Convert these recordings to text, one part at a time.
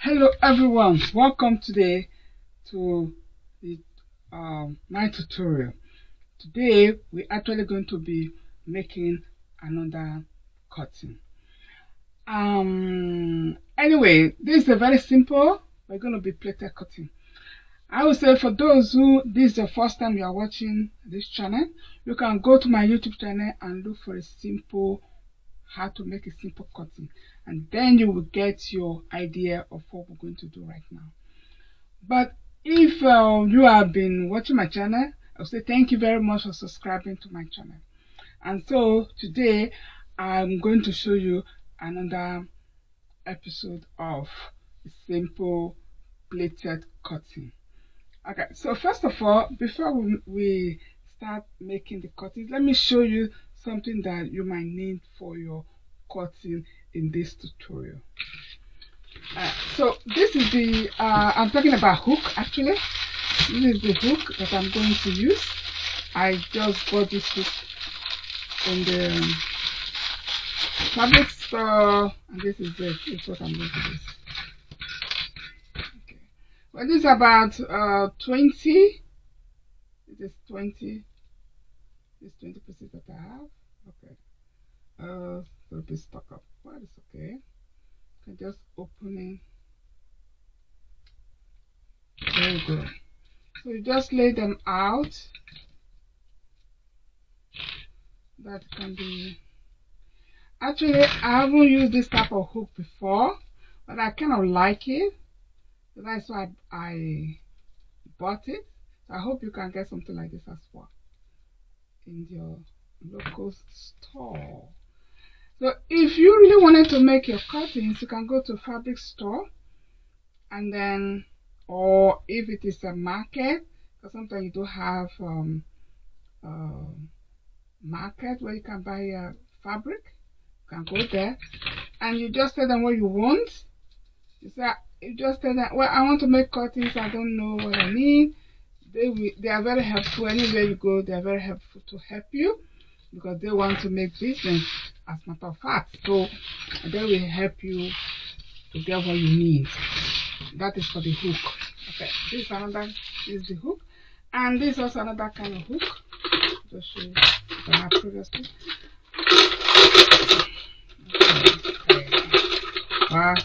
Hello everyone, welcome today to the, my tutorial. Today we're actually going to be making another cutting. Anyway, this is a very simple. We're going to be plaited cutting. I would say for those who this is the first time you are watching this channel, you can go to my YouTube channel and look for a simple how to make a simple cutting, and then you will get your idea of what we're going to do right now. But if you have been watching my channel, I'll say thank you very much for subscribing to my channel. And so today I'm going to show you another episode of simple plaited cutting. Okay, so first of all, before we start making the cuttings, let me show you something that you might need for your cutting in this tutorial. So this is the I'm talking about hook. Actually, this is the hook that I'm going to use. I just bought this hook in the fabric store, and this is it. This is what I'm going to use. Okay. Well, this is about 20. It is 20. This 20 pieces that I have. Okay. A little bit stuck up, but it's okay. I can just open it. Very good. So you just lay them out. That can be. Actually, I haven't used this type of hook before, but I kind of like it. So that's why I bought it. So I hope you can get something like this as well in your local store. So if you really wanted to make your cuttings, you can go to a fabric store, and then, or if it is a market, because sometimes you do have market where you can buy fabric, you can go there and you just tell them what you want. You just tell them, well, I want to make cuttings, I don't know what I need. They are very helpful. Anywhere you go, they are very helpful to help you, because they want to make business, as a matter of fact. So they will help you to get what you need. That is for the hook. Okay, this is another. This is the hook, and this is also another kind of hook. Just show you what I had previously. Okay. Wow.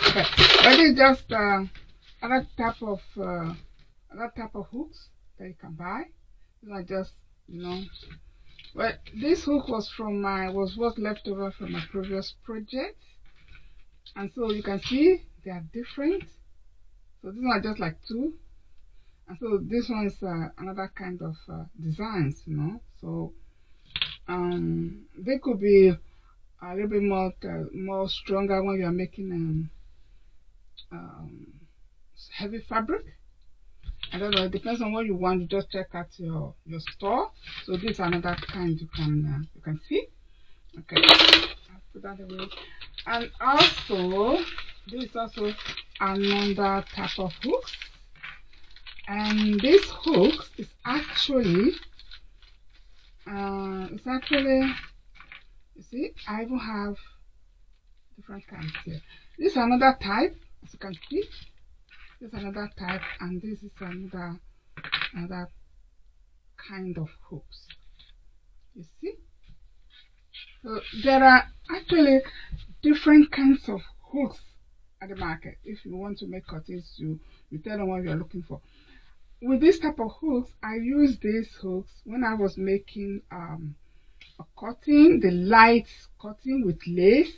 Okay, but this is just another type of hooks that you can buy. These are just, well, this hook was from what's left over from my previous project, and so you can see they are different. So these are just like two, and so this one is another kind of designs, So they could be a little bit more stronger when you are making heavy fabric. I don't know, it depends on what you want. You just check out your store. So this is another kind you can see. Okay, I'll put that away. And also this is also another type of hooks, and this hook is actually you see, I even have different kinds here. This is another type, as you can see. This is another type, and this is another kind of hooks. You see? So there are actually different kinds of hooks at the market. If you want to make cuttings, you tell them what you are looking for. With this type of hooks, I used these hooks when I was making a cutting, the light cutting with lace,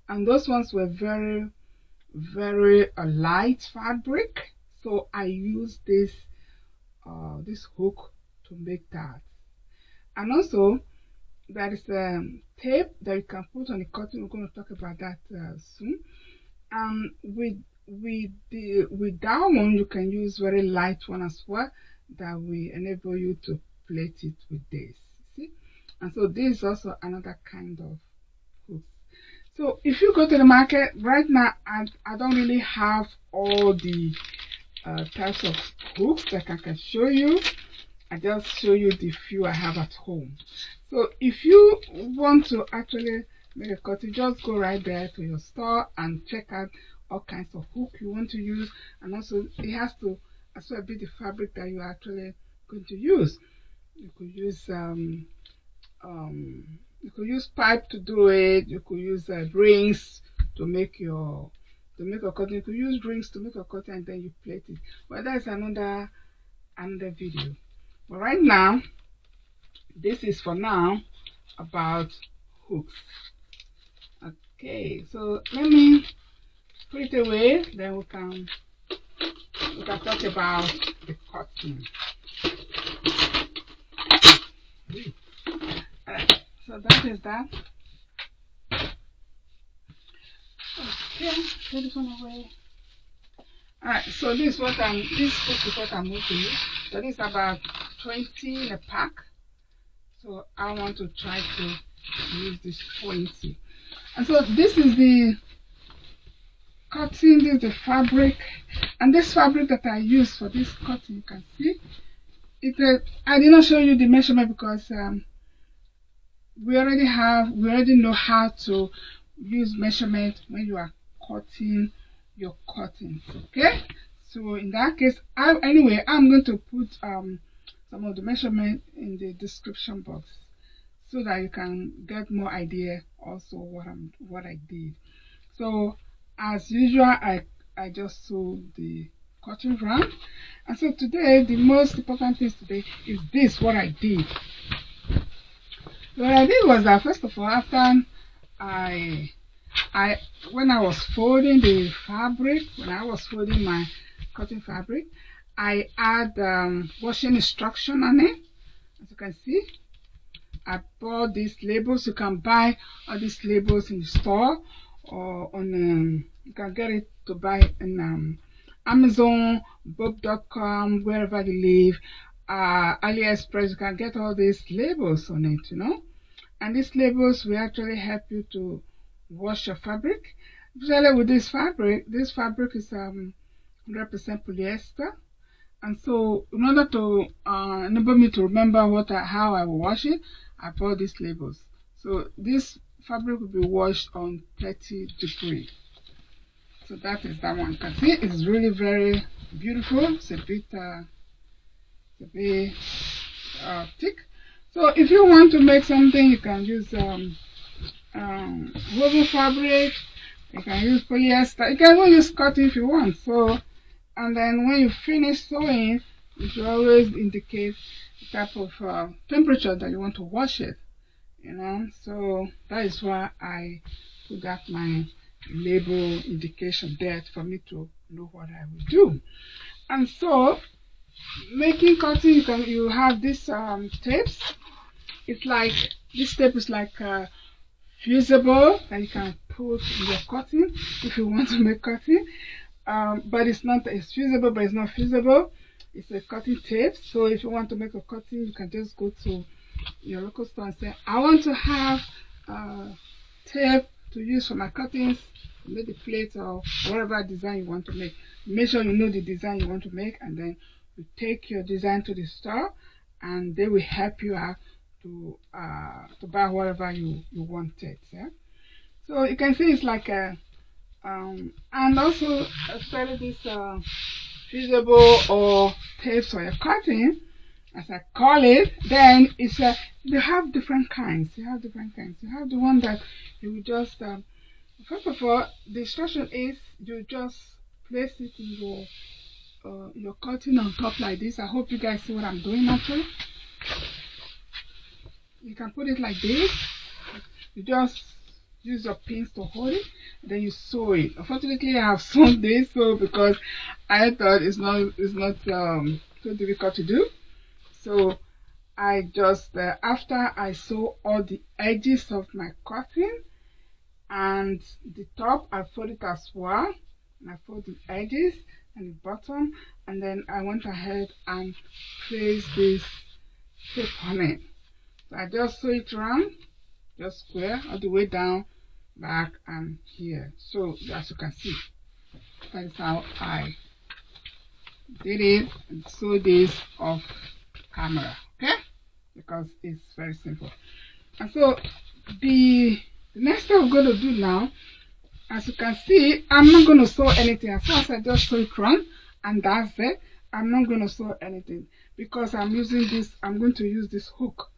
and those ones were very, very light fabric. So I used this hook to make that. And also there is tape that you can put on the cutting. We're going to talk about that soon. And with that one, you can use very light one as well, that will enable you to plait it with this. See? And so this is also another kind of hook. So if you go to the market right now, I don't really have all the types of hooks that I can show you. I just show you the few I have at home. So if you want to actually make a cutting, just go right there to your store and check out all kinds of hook you want to use, and also it has to as well be the fabric that you're actually going to use. You could use pipe to do it. You could use rings to make your cotton. You could use rings to make a cotton and then you plait it. Well, that's another video. But right now, this is for now about hooks. Okay, so let me put it away. Then we can talk about the cotton. So that is that. Okay, put this one away. Alright, so this hook is what I'm going to use. So this is about 20 in a pack. So I want to try to use this 20. And so this is the cotton, this is the fabric, and this fabric that I use for this cotton, you can see it. I did not show you the measurement because we already know how to use measurement when you are cutting your cotton. Okay, so in that case, anyway, I'm going to put some of the measurement in the description box so that you can get more idea also what I did. So as usual, I just sewed the cotton round, and so today the most important thing today is this, what I did. What I did was that first of all, after when I was folding the fabric, when I was folding my cotton fabric, I add washing instruction on it. As you can see, I bought these labels. You can buy all these labels in the store, or on you can get it to buy in Amazon, Bob.com, wherever you live, AliExpress. You can get all these labels on it, you know. And these labels will actually help you to wash your fabric. Especially with this fabric is 100% polyester. And so in order to enable me to remember how I will wash it, I bought these labels. So this fabric will be washed on 30 degrees. So that is that one. You can see it's really very beautiful. It's a bit thick. So if you want to make something, you can use woven fabric. You can use polyester. You can even use cotton if you want. So, and then when you finish sewing, you should always indicate the type of temperature that you want to wash it. You know, so that is why I put that my label indication there for me to know what I will do. And so, making cotton, you have these tapes. It's like this tape is like fusible that you can put in your cotton if you want to make cotton. But it's fusible, but it's not fusible. It's a cotton tape. So if you want to make a cotton, you can just go to your local store and say, I want to have tape to use for my cuttings, make the plate or whatever design you want to make. Make sure you know the design you want to make, and then you take your design to the store, and they will help you out to buy whatever you wanted. Yeah? So you can see it's like a and also especially this fusible or tapes for your cutting, as I call it. Then it's they have different kinds. You have different kinds. You have the one that you will just first of all, the instruction is you just place it in your cutting on top like this. I hope you guys see what I'm doing actually. You can put it like this. You just use your pins to hold it, then you sew it. Unfortunately, I have sewn this because I thought it's not so difficult to do. So I just after I sew all the edges of my cotton and the top, I fold it as well. And I fold the edges and the bottom, and then I went ahead and place this tape on it. So I just sew it around, just square all the way down, back, and here. So as you can see, that is how I did it and sew this off camera. Okay, because it's very simple. And so the next thing I'm going to do now as you can see, I'm not going to sew anything. As soon as I just sew it round, and that's it. I'm not going to sew anything because I'm using this. I'm going to use this hook.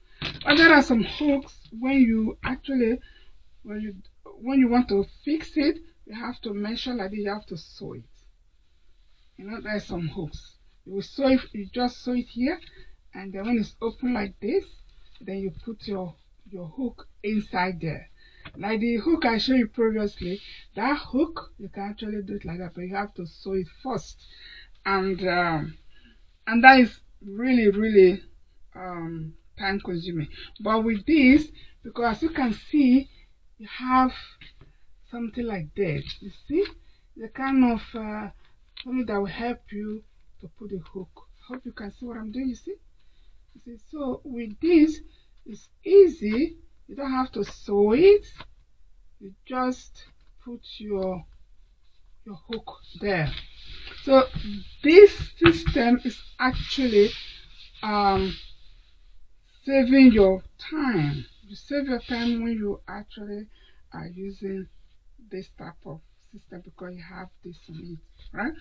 But there are some hooks when you actually when you want to fix it, you have to measure like this. You have to sew it. You know, there's some hooks. You will sew it. You just sew it here, and then when it's open like this, then you put your hook inside there. Like the hook I showed you previously, that hook you can actually do it like that, but you have to sew it first, and that is really time consuming. But with this, because as you can see, you have something like this. You see, the kind of something that will help you to put the hook. Hope you can see what I'm doing. You see, so with this, it's easy. You don't have to sew it. You just put your hook there. So this system is actually saving your time. You save your time when you actually are using this type of system because you have this on it, right?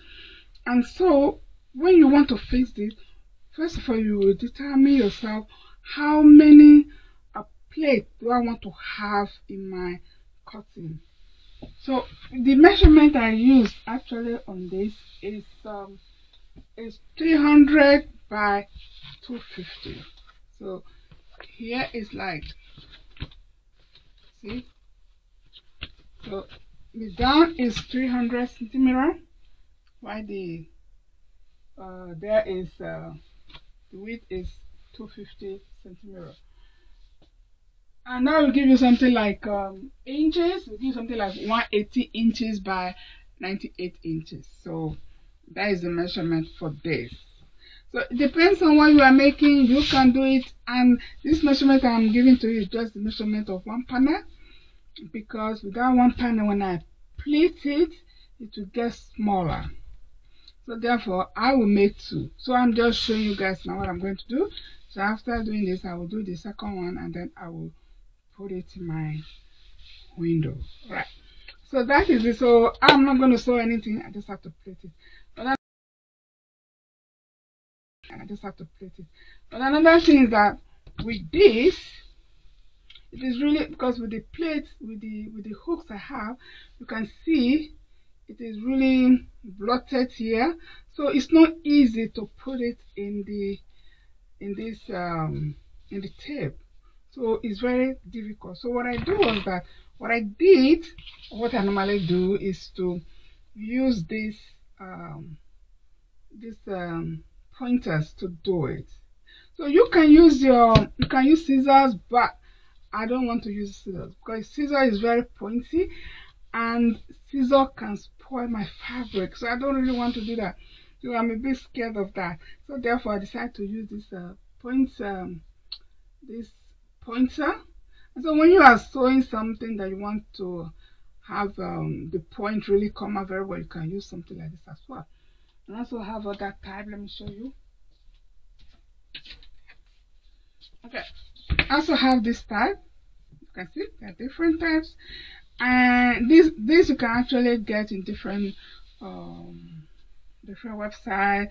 And so when you want to fix this, first of all, you will determine yourself how many plates do I want to have in my cutting. So the measurement I use actually on this is 300 by 250. So here is like, see, so the down is 300 centimeter, while the there is the width is 250 centimeter. And that will give you something like inches. Will give you something like 180 inches by 98 inches. So that is the measurement for this. So it depends on what you are making. You can do it, and this measurement I'm giving to you is just the measurement of one panel, because with that one panel, when I plait it, it will get smaller. So therefore, I will make two. So I'm just showing you guys now what I'm going to do. So after doing this, I will do the second one, and then I will put it in my window. Right. So that is it. So I'm not going to sew anything. I just have to plait it. But I just have to plait it. But another thing is that with this, it is really, because with the plates, with the hooks I have, you can see it is really blotted here. So it's not easy to put it in the tape. So it's very difficult. So what I do was that what I normally do is to use this pointers to do it. So you can use scissors, but I don't want to use scissors because scissors is very pointy and scissors can spoil my fabric. So I don't really want to do that. So I'm a bit scared of that. So therefore I decided to use this this pointer. And so when you are sewing something that you want to have the point really come out very well, you can use something like this as well. And also have other type. Let me show you. Okay, I also have this type. You can see there are different types, and this you can actually get in different websites.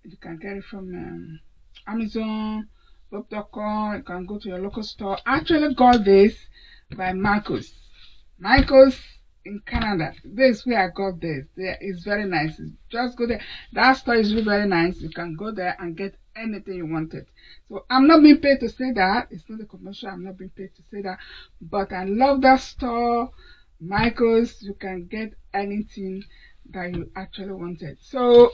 You can get it from Amazon, Bob.com. You can go to your local store. I actually got this by Marcos in Canada. This is where I got this. It's very nice. Just go there. That store is really very nice. You can go there and get anything you wanted. So I'm not being paid to say that. It's not a commercial. I'm not being paid to say that. But I love that store, Michaels. You can get anything that you actually wanted. So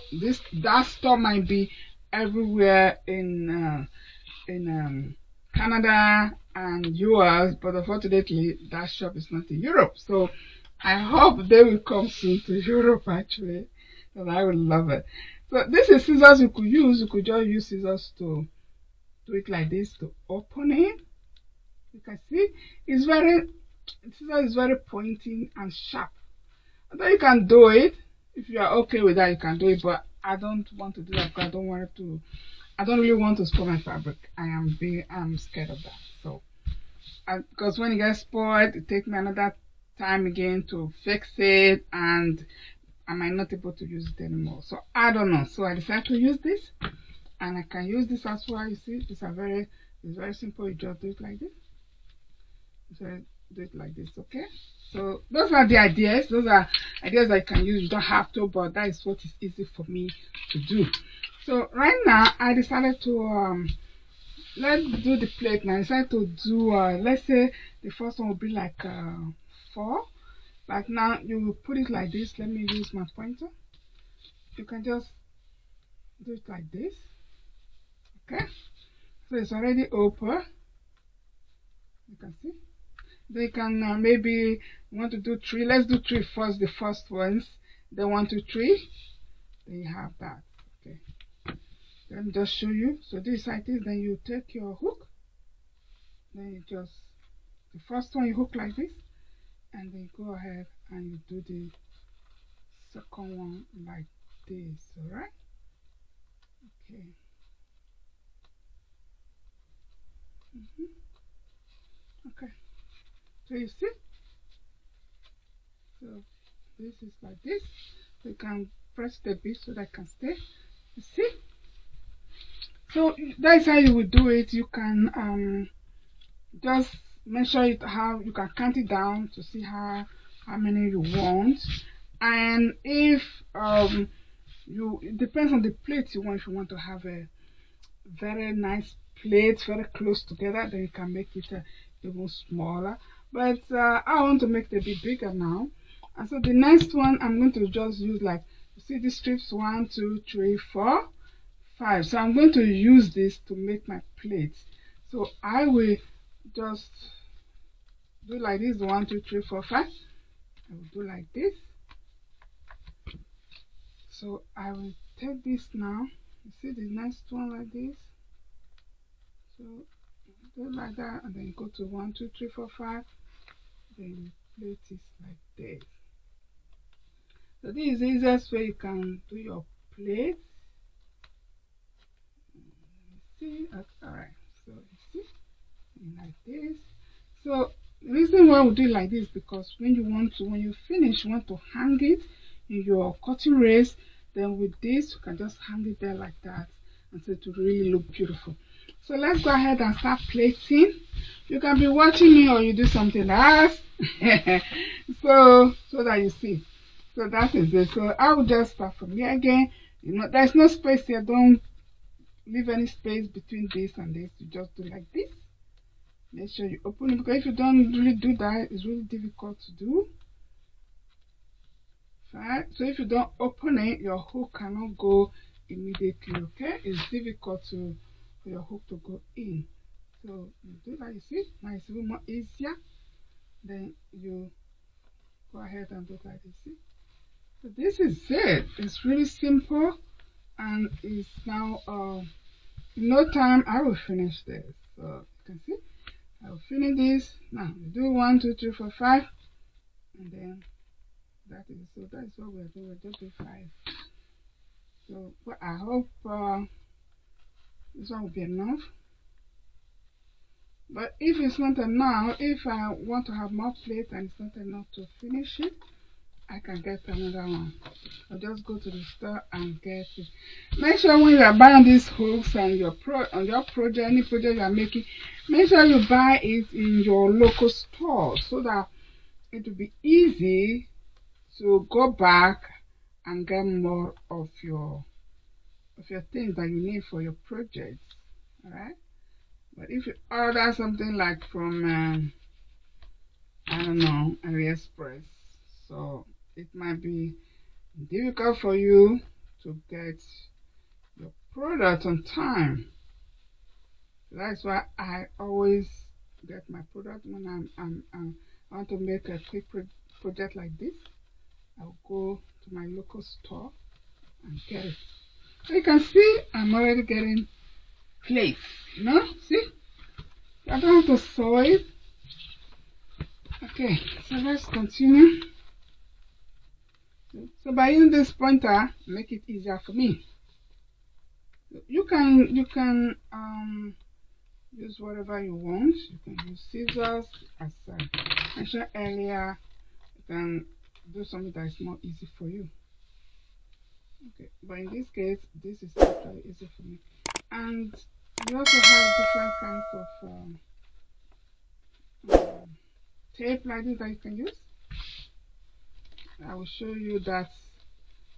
that store might be everywhere in Canada and US, but unfortunately that shop is not in Europe. So I hope they will come soon to Europe actually, and I would love it. So this is scissors you could use. You could just use scissors to do it like this to open it. You can see scissors is very pointy and sharp. Although you can do it, if you are okay with that, you can do it. But I don't want to do that because I don't really want to spoil my fabric. I'm scared of that. So because when it gets spoiled, it takes me another time again to fix it, and I might not able to use it anymore. So I don't know. So I decided to use this, and I can use this as well. You see, it's very simple. You just do it like this. So do it like this, okay? So those are the ideas. Those are ideas that you can use. You don't have to, but that is what is easy for me to do. So right now I decided to let's do the plate now. I decided to do let's say the first one will be like 4. Like now you put it like this. Let me use my pointer. You can just do it like this, okay? So it's already open. You can see. They can maybe want to do 3. Let's do 3 first. The first ones. Then 1, 2, 3. Then you have that. Okay. Let me just show you. So this is like this. Then you take your hook. Then you just the first one you hook like this, and then go ahead and you do the second one like this. All right. Okay. Okay. So you see. So this is like this. So you can press the bit so that it can stay. You see. So that's how you would do it. You can just measure it, how you can count it down to see how many you want. And if it depends on the plate you want. If you want to have a very nice plate very close together, then you can make it even smaller, but I want to make it a bit bigger now. And so the next one I'm going to just use, like you see these strips, 1, 2, 3, 4, 5. So I'm going to use this to make my plates. So I will just do like this, 1, 2, 3, 4, 5. I will do like this. So I will take this now. You see the next one like this. So do like that, and then go to 1, 2, 3, 4, 5. Then plate it like this. So this is the easiest way you can do your plate. See, alright. So you see, like this. So the reason why we do it like this, because when you finish, you want to hang it in your cutting race. Then with this, you can just hang it there like that, and so it will really look beautiful. So let's go ahead and start plating. You can be watching me or you do something else. so that you see. So that is it. So I will just start from here again. There's no space here. Don't leave any space between this and this. You just do like this. Make sure you open it, because if you don't really do that, it's really difficult to do. Right? So if you don't open it, your hook cannot go immediately. Okay, it's difficult for your hook to go in. So you do that. You see, now it's a little more easier. Then you go ahead and do that. You see. So this is it. It's really simple, and it's now in no time I will finish this. So you can see. I will finish this. Now we do 1, 2, 3, 4, 5, and then that is what we're doing. We're just do 5. So well, I hope this one will be enough. But if it's not enough, if I want to have more plates and it's not enough to finish it, I can get another one. I'll just go to the store and get it. Make sure when you are buying these hooks and your project, any project you are making, make sure you buy it in your local store so that it will be easy to go back and get more of your things that you need for your project. Alright? But if you order something like from I don't know, AliExpress, so it might be difficult for you to get your product on time. So that's why I always get my product when I want to make a quick project like this. I'll go to my local store and get it. So you can see I'm already getting plates. See? I don't have to sew it. Okay, so let's continue. So by using this pointer, make it easier for me. You can use whatever you want. You can use scissors, as I mentioned earlier. can do something that is more easy for you. Okay, but in this case, this is actually easy for me. And you also have different kinds of tape like this that you can use. I will show you that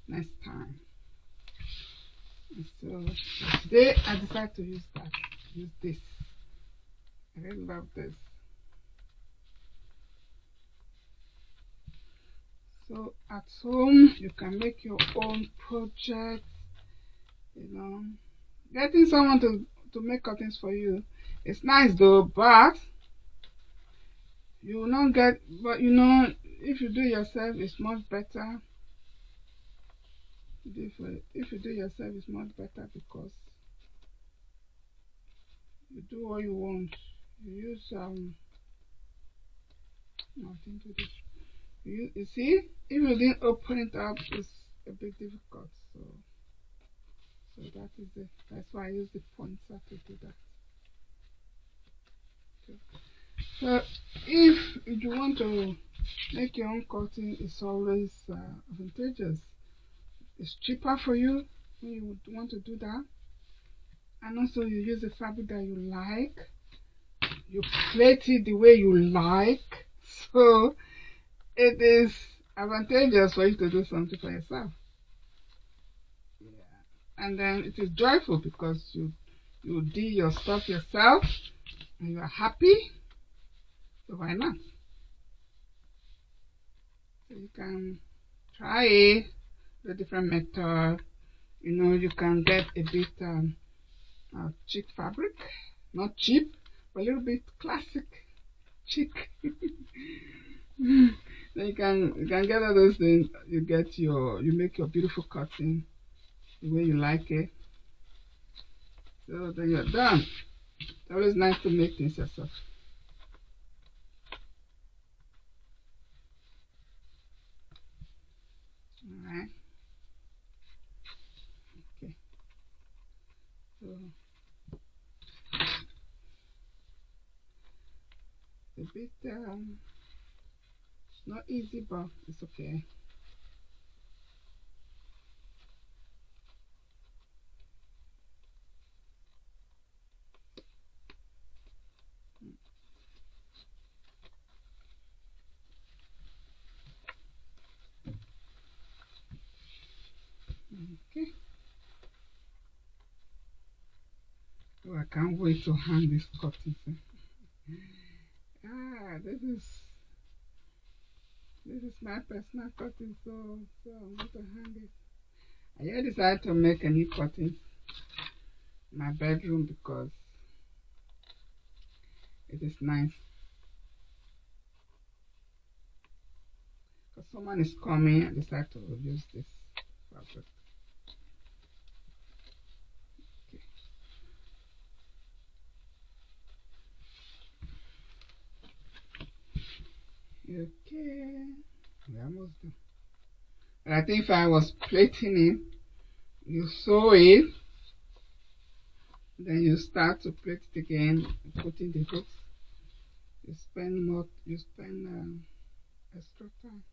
next time. So today I decided to use this. I really love this. So at home you can make your own project, getting someone to make curtains for you. It's nice though, but you will not get, but if you do yourself it's much better. If you do yourself it's much better, because you do what you want. You use nothing to this. You see, if you didn't open it up, it's a bit difficult. So that is it. That's why I use the pointer to do that. Okay. So if you want to make your own curtain, it's always advantageous. It's cheaper for you when you would want to do that, and also you use the fabric that you like. You plait it the way you like, so it is advantageous for you to do something for yourself. Yeah. And then it is joyful because you do your stuff yourself and you are happy, so why not? So you can try the different method. You can get a bit cheap fabric, not cheap, but a little bit classic chic. Then you can get all those things. You make your beautiful curtain the way you like it. So then you're done. It's always nice to make things yourself. Alright. Okay. So a bit it's not easy, but it's okay. Okay. Oh, I can't wait to hang this curtain. This is my personal curtain, so I'm going to hang it. I decided to make a new curtain in my bedroom because it is nice. Because someone is coming, I decided to use this fabric. Okay, we're almost done. And I think if I was plaiting it, you sew it, then you start to plait it again, putting the hooks. You spend extra time.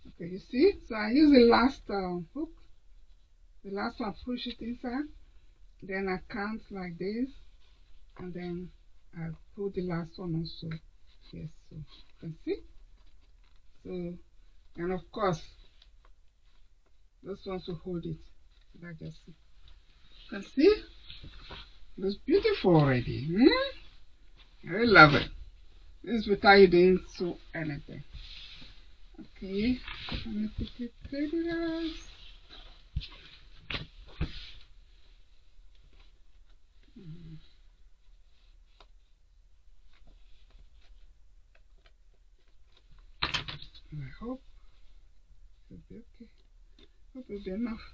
Okay, you see? So I use the last hook. The last one, push it inside. Then I count like this, and then I put the last one also. Yes, so you can see. So, and of course, those ones will hold it. Like just see. You can see? It looks beautiful already. I really love it. This is without you doing sew anything. Okay, let me quickly plait it out. I hope it'll be okay. Hope it'll be enough.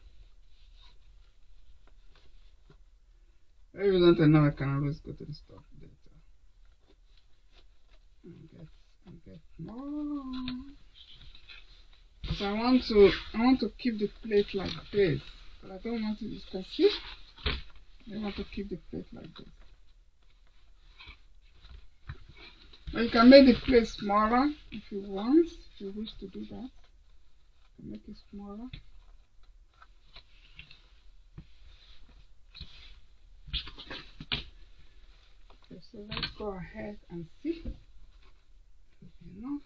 If you don't know, I can always go to the store later and get more. So I want to keep the plate like this, but I don't want to. You can see, I want to keep the plate like this. But you can make the place smaller if you want, if you wish to do that. You can make it smaller. Okay, so let's go ahead and see. Enough.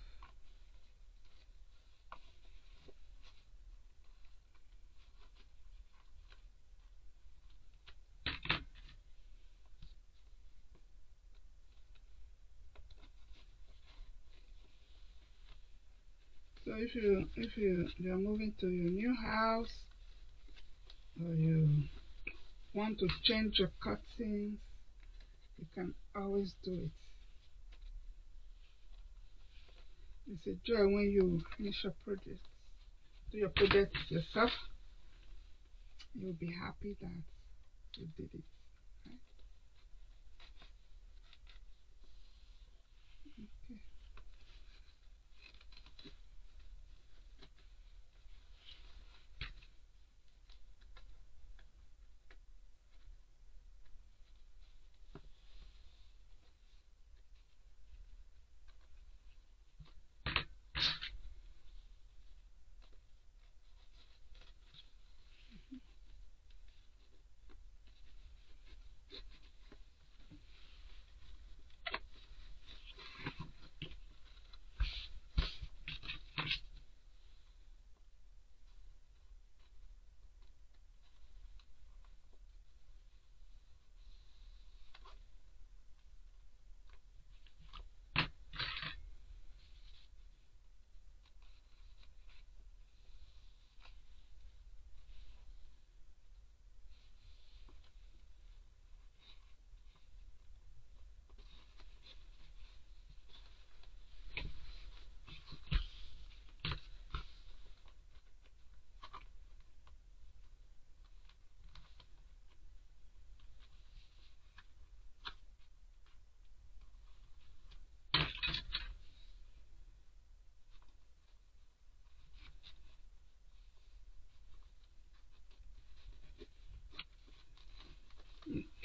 So you're moving to your new house, or you want to change your curtains, you can always do it. It's a joy when you finish your project, do your project yourself. You'll be happy that you did it. Right?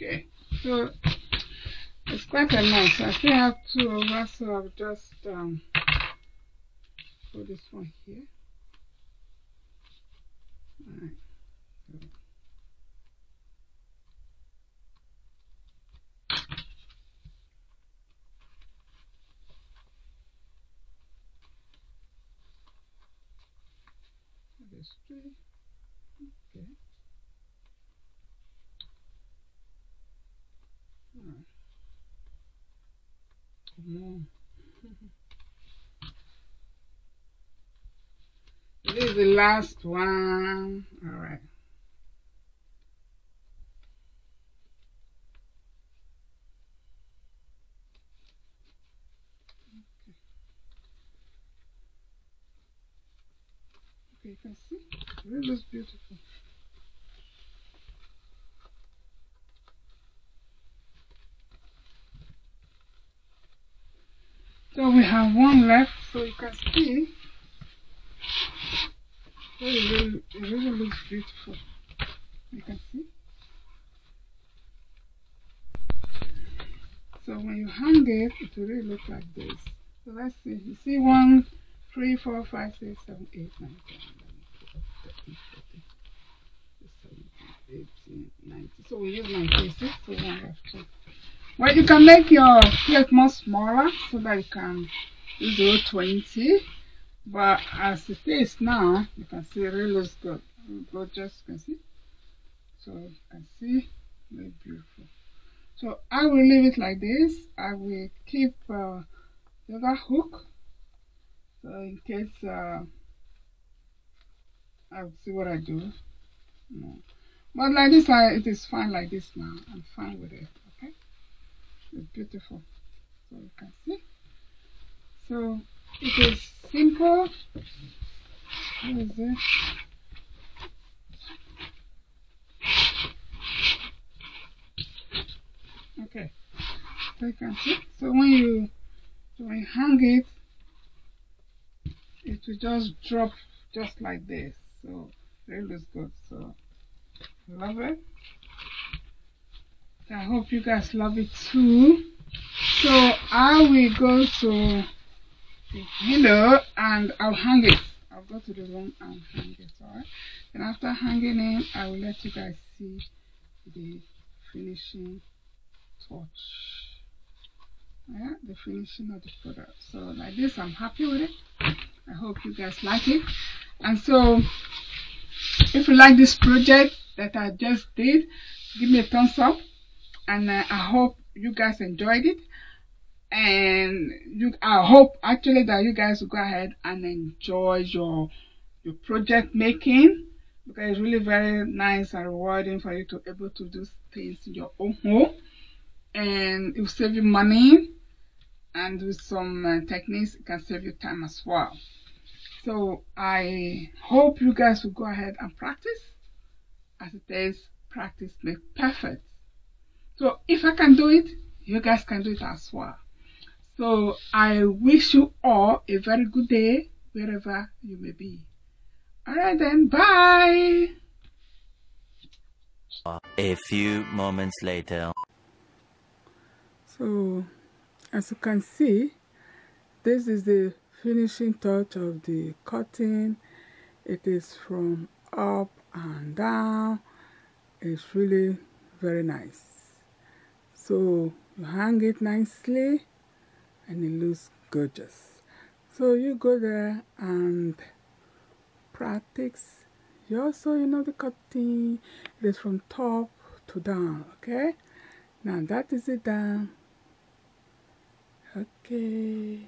Okay, so it's quite a lot. I still have two over, so I'll just put this one here. Alright, so this three. Okay. Alright. Come This is the last one. Alright. Okay, you can see. It really looks beautiful. So we have one left, so you can see. It really looks beautiful. You can see. So when you hang it, it will really look like this. So let's see. You see 1, 3, 4, 5, 6, 7, 8, 9, 10, 11, 12, 13, 14, 17, 18, 19. So we use 96, so one left. So, well, you can make your plate more smaller so that you can use 20. But as it is now, you can see it really looks good. Gorgeous, you can see. So you can see, very beautiful. So I will leave it like this. I will keep the other hook. So in case I'll see what I do. No. But like this, it is fine like this now. I'm fine with it. Okay, it's beautiful. So you can see. So it is simple. What is it? Okay, so you can see. So when you hang it, it will just drop just like this. So it looks good. So love it. I hope you guys love it too. So I will go to the window and I'll hang it. I'll go to the room and hang it, alright? And after hanging it, I will let you guys see the finishing touch. Yeah, the finishing of the product. So like this, I'm happy with it. I hope you guys like it. And so if you like this project that I just did, give me a thumbs up, and I hope you guys enjoyed it. And I hope actually that you guys will go ahead and enjoy your project making, because it's really very nice and rewarding for you to be able to do things in your own home, and it will save you money, and with some techniques it can save you time as well. So I hope you guys will go ahead and practice, as it is, practice makes perfect. So if I can do it, you guys can do it as well. So I wish you all a very good day wherever you may be. Alright then, bye. A few moments later. So as you can see, this is the finishing touch of the cutting. It is from up and down. It's really very nice. So you hang it nicely and it looks gorgeous. So you go there and practice. You also, the cutting. It is from top to down, okay? Now that is it done. Okay.